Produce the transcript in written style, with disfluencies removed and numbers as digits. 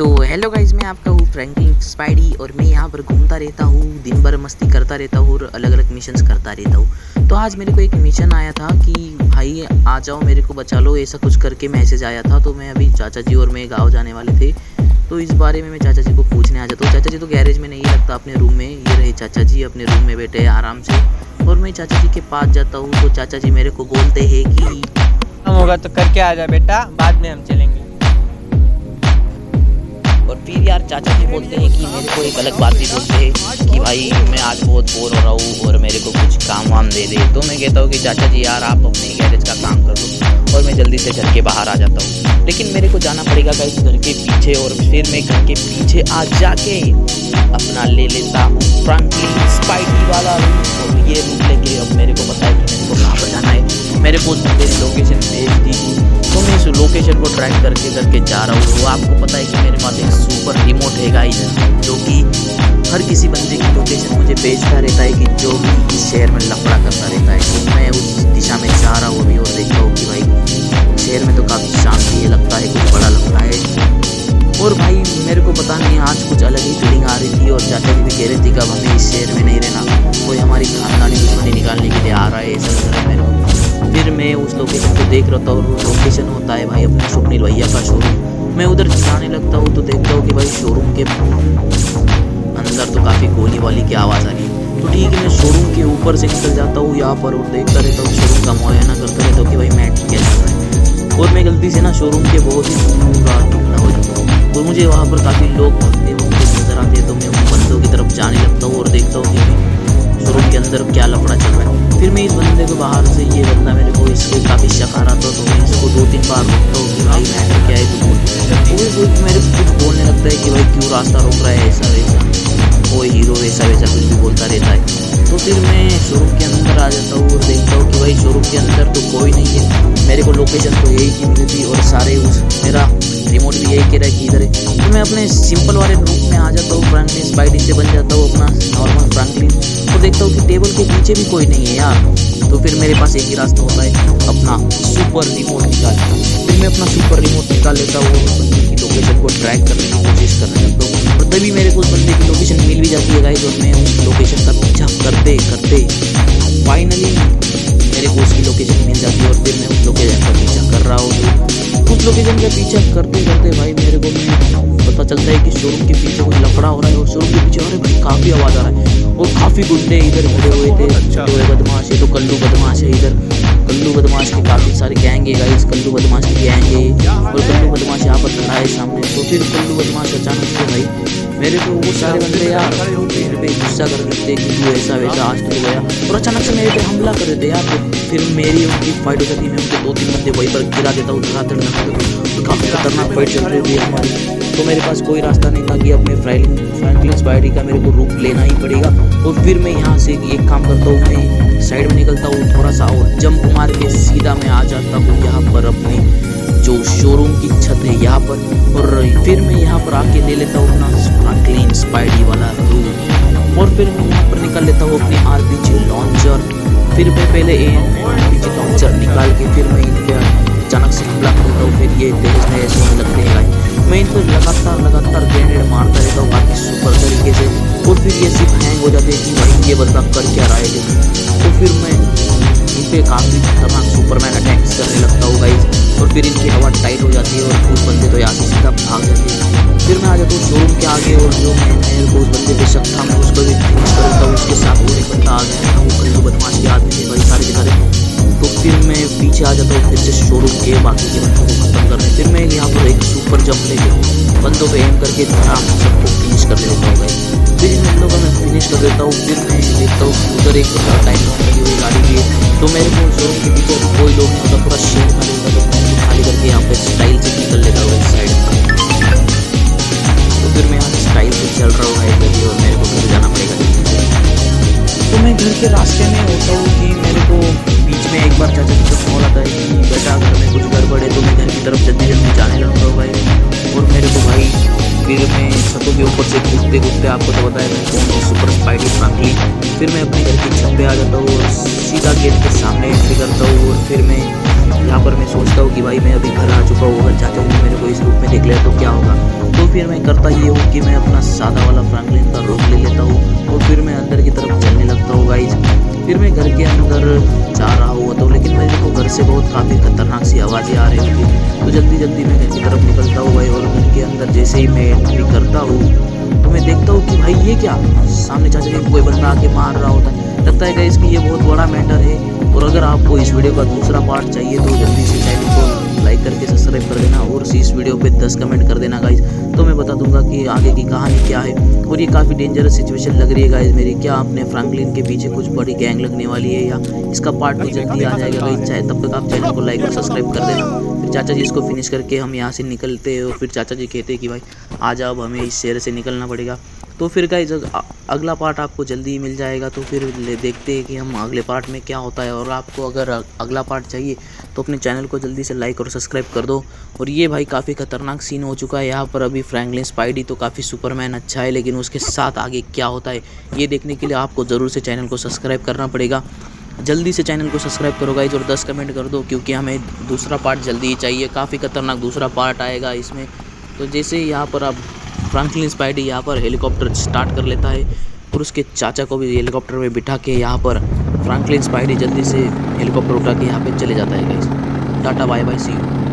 तो hello guys, मैं आपका हूँ फ्रैंकलिन स्पाइडी और मैं यहाँ पर घूमता रहता हूँ, दिन भर मस्ती करता रहता हूँ और अलग अलग मिशंस करता रहता हूँ। तो आज मेरे को एक मिशन आया था कि भाई आ जाओ, मेरे को बचा लो, ऐसा कुछ करके मैसेज आया था। तो मैं अभी चाचा जी और मैं गाँव जाने वाले थे, तो इस बारे में मैं चाचा जी को पूछने आ जाता हूँ। चाचा जी तो गैरेज में नहीं लगता, अपने रूम में। ये रहे चाचा जी अपने रूम में बैठे आराम से, और मैं चाचा जी के पास जाता हूँ तो चाचा जी मेरे को बोलते हैं कि हम होगा तो करके आ जा बेटा, बाद में हम चलेंगे। और फिर यार चाचा जी बोलते हैं कि मेरे को एक अलग बात भी बोलते हैं कि भाई मैं आज बहुत बोर हो रहा हूँ और मेरे को कुछ काम वाम दे दे। तो मैं कहता हूँ कि चाचा जी यार आप अपने गैरेज का काम कर दो और मैं जल्दी से घर के बाहर आ जाता हूँ। लेकिन मेरे को जाना पड़ेगा गाइस घर के पीछे, और फिर मैं घर के पीछे आ जाके अपना ले लेता हूँ फ्रैंकलिन स्पाइडी वाला रूम। और ये रूम लेके अब मेरे को पता है कि मेरे को कहाँ पर जाना है। मेरे को मेरी लोकेशन भेज दी, तो मैं इस लोकेशन को ट्रैक करके जा रहा हूँ। तो आपको पता है कि मेरे पास एक सुपर रिमोट है गाइस, जो कि हर किसी बंदे की लोकेशन मुझे भेजता रहता है कि जो भी इस शहर में लफड़ा करता रहता है। तो मैं उस दिशा में जा रहा हूँ अभी और देखता हूँ कि भाई शहर में तो काफ़ी शांति लगता है, कुछ बड़ा लगता है। और भाई मेरे को पता नहीं आज कुछ अलग ही फीलिंग आ रही थी, और चाचा जी भी कह रहे थे कि अब हमें इस शहर में नहीं रहना, कोई हमारी खानदानी दुश्मनी निकालने के लिए आ रहा है, ऐसा लग रहा है मेरे को। फिर मैं उस लोकेशन को देख रहा था, और वो लोकेशन होता है भाई अपने स्वप्निल भैया का शोरूम। मैं उधर जाने लगता हूँ तो देखता हूँ कि भाई शोरूम के अंदर तो काफ़ी गोली वाली की आवाज़ आ रही है। तो ठीक है, मैं शोरूम के ऊपर से निकल जाता हूँ यहाँ पर और देखता रहता हूँ, शोरूम का मुआयना करता रहता हूँ कि भाई मैं ठीक है। और मैं गलती से ना शोरूम के बहुत ही दूर हो जाता हूँ, और मुझे वहाँ पर काफ़ी लोग भागते वक्त नजर आते हैं। तो मैं उन बंदों की तरफ जाने लगता हूँ और देखता हूँ कि शोरूम के अंदर क्या लफड़ा चल रहा है। फिर मैं इस बंदे को बाहर से, ये बंदा मेरे को इसके काफ़ी शक आ रहा था, तो मैं इसको 2-3 बार रोकता हूँ कि भाई मैटर क्या है तो वो मेरे को कुछ बोलने लगता है कि भाई क्यों रास्ता रोक रहा है, ऐसा वैसा, वो हीरो वैसा वैसा कुछ भी बोलता रहता है। तो फिर मैं शोरूम के अंदर आ जाता हूँ और देखता हूँ कि भाई शोरूम के अंदर तो कोई नहीं है। मेरे को लोकेशन तो यही की मिली थी और सारे मेरा रिमोट भी यही कह रहा है कि इधर है। तो मैं अपने सिंपल वाले रूम में आ जाता हूँ, फ्रैंकलिन स्पाइडी से बन जाता हूँ अपना नॉर्मल फ्रैंकलिन। तो देखता हूँ कि टेबल के पीछे भी कोई नहीं है यार। तो फिर मेरे पास एक ही रास्ता होता है, अपना सुपर रिमोट निकाल। फिर मैं अपना सुपर रिमोट निकाल लेता हूँ, उस बंदे की लोकेशन को ट्रैक करने की कोशिश करने लगता हूँ, और तभी मेरे को उस बंदे की लोकेशन मिल भी जाती है गाइस। और मैं उस लोकेशन का पीछा करते करते फाइनली मेरे को उसकी लोकेशन मिल जाती है, और फिर मैं उस लोकेशन का पीछा कर रहा हूँ। उस लोकेशन का पीछा करते करते भाई मेरे को पता चलता है कि शोरूम के पीछे कोई लफड़ा हो रहा है, और शोरूम के पीछे अरे भाई काफ़ी आवाज़ आ रहा है, और काफ़ी गुंडे इधर खड़े हुए थे। जो बदमाश है तो कल्लू बदमाश है, इधर कल्लू बदमाश के काफ़ी सारे गैंग है गाइस, कल्लू बदमाश की गैंग है, और कल्लू बदमाश यहाँ पर खड़ा है सामने। तो फिर कल्लू बदमाश अचानक से भाई मेरे को वो सारे बंदे यार मेरे पे गुस्सा कर देते कि तू ऐसा वैसा आज तो गया, और अचानक से मेरे पे हमला कर देते यार। तो फिर मेरी उनकी फाइट हो जाती है, मैं उनके 2-3 बंदे वहीं पर गिरा देता हूँ धड़ाधड़। तो काफ़ी खतरनाक फाइट चल रही थी हमारी। तो मेरे पास कोई रास्ता नहीं था कि अपने फ्रैंकलिन स्पाइडी का मेरे को रूप लेना ही पड़ेगा। और फिर मैं यहाँ से एक काम करता हूँ, मैं साइड में निकलता हूँ थोड़ा सा और जंप मार के सीधा मैं आ जाता हूँ यहाँ पर अपनी जो शोरूम की छत है यहाँ पर। और फिर मैं यहाँ पर आके ले लेता हूँ अपना फ्रैंकलिन स्पाइडी वाला रूप, और फिर मैं यहाँ पर निकाल लेता हूँ अपनी RPG लॉन्चर। फिर मैं पहले RPG लॉन्चर निकाल के फिर मैं इनके अचानक से हमला करता हूँ। फिर ये तेज नए सोने लगते हैं, मैं इन पर लगातार ग्रेनेड मारता रहता हूँ काफ़ी सुपर तरीके से, और फिर ये सिर्फ हैंग हो जाते हैं कि भाई ये बंदा कर क्या रहा है। तो फिर मैं इन पर काफ़ी खतरनाक सुपरमैन अटैक्स करने लगता हूँ गाइस, और फिर इनकी हवा टाइट हो जाती है और कुछ बंदे तो यहाँ से सीधा भाग जाते हैं। फिर मैं आ जाता हूँ शोरूम के आगे, और जो मेरे को उस बंदे पे शक था मैं उसको भी फिनिश कर देता हूँ। उसके साथ और एक बंदा आ गया था, वो कल्लू बदमाश के आदमी थे भाई सारे के सारे। तो फिर मैं पीछे आ जाता हूँ फिर से शोरूम के बाकी के बंदों को खत्म करने। फिर मैं यहाँ पर एक सुपर जंप लेके बंदों पे एम करके आराम से सबको फिनिश कर देता हूँ भाई। फिर इन बंदों का मैं फिनिश कर देता हूँ। फिर मैं देखता हूँ कि उधर एक टाइम लगी हुई गाड़ी भी है, तो मेरे को शोरूम के पीछे कोई लोग नहीं होता, पूरा शहर खाली होता, तो मैं खाली करके यहाँ पे स्टाइल से निकल लेता हूँ इस साइड। तो फिर मैं यहाँ से स्टाइल से चल रहा हूँ भाई, और मेरे को घर जाना पड़ेगा। तो मैं घर के रास्ते में होता हूँ कि मेरे को बीच में एक बार चाचा जी का कॉल आता है कि बेटा घर में कुछ गड़बड़ है। तो मैं घर की तरफ जल्दी जाने लगता हूँ भाई, और मेरे को भाई फिर मैं छतों के ऊपर से कूदते आपको तो बताया मैं कौन हूँ, सुपर स्पाइडी फ्रैंकलिन। फिर मैं अपने घर की छत पे आ जाता हूँ और सीधा गेट के सामने एंट्री करता हूँ, और फिर मैं यहाँ पर मैं सोचता हूँ कि भाई मैं अभी घर आ चुका हूँ, अगर चाचा जी मेरे को इस रूप में देख लिया तो क्या होगा। तो फिर मैं करता ये हूँ कि मैं अपना सादा वाला फ्रैंकलिन का रूप ले लेता हूँ और फिर मैं अंदर की तरफ चलने लगता हूँ गाइज। फिर मैं घर के अंदर जा रहा हुआ तो लेकिन मेरे को घर से बहुत काफ़ी खतरनाक सी आवाज़ें आ रही थी। तो जल्दी जल्दी मैं घर की तरफ निकलता हूँ भाई, और घर के अंदर जैसे ही मैं एंट्री करता हूँ तो मैं देखता हूँ कि भाई ये क्या, सामने चाचा जी को कोई बंदा आके मार रहा होता है। लगता है गाइस कि ये बहुत बड़ा मैटर है। और अगर आपको इस वीडियो का दूसरा पार्ट चाहिए तो जल्दी से चैनल को लाइक करके सब्सक्राइब कर देना और इस वीडियो पे 10 कमेंट कर देना गाइस, तो मैं बता दूंगा कि आगे की कहानी क्या है। और ये काफ़ी डेंजरस सिचुएशन लग रही है गाइस मेरी, क्या आपने फ्रैंकलिन के पीछे कुछ बड़ी गैंग लगने वाली है या इसका पार्ट तो जल्दी आ जाएगा गाइस। चाहे तब तक आप चैनल को लाइक और सब्सक्राइब कर देना। फिर चाचा जी इसको फिनिश करके हम यहाँ से निकलते हैं और फिर चाचा जी कहते हैं कि भाई आ जाओ, अब हमें इस शहर से निकलना पड़ेगा। तो फिर गाइस अगला पार्ट आपको जल्दी ही मिल जाएगा, तो फिर देखते हैं कि हम अगले पार्ट में क्या होता है। और आपको अगर अगला पार्ट चाहिए तो अपने चैनल को जल्दी से लाइक और सब्सक्राइब कर दो। और ये भाई काफ़ी खतरनाक सीन हो चुका है यहाँ पर अभी। फ्रैंकलिन स्पाइडी तो काफ़ी सुपरमैन अच्छा है, लेकिन उसके साथ आगे क्या होता है ये देखने के लिए आपको ज़रूर से चैनल को सब्सक्राइब करना पड़ेगा। जल्दी से चैनल को सब्सक्राइब करो गाइज और 10 कमेंट कर दो, क्योंकि हमें दूसरा पार्ट जल्दी ही चाहिए। काफ़ी खतरनाक दूसरा पार्ट आएगा इसमें। तो जैसे ही यहाँ पर आप फ्रैंकलिन स्पाइडी यहाँ पर हेलीकॉप्टर स्टार्ट कर लेता है और उसके चाचा को भी हेलीकॉप्टर में बिठा के यहाँ पर फ्रैंकलिन स्पाइडी जल्दी से हेलीकॉप्टर उठा के यहाँ पे चले जाता है guys. Tata bye bye, see you.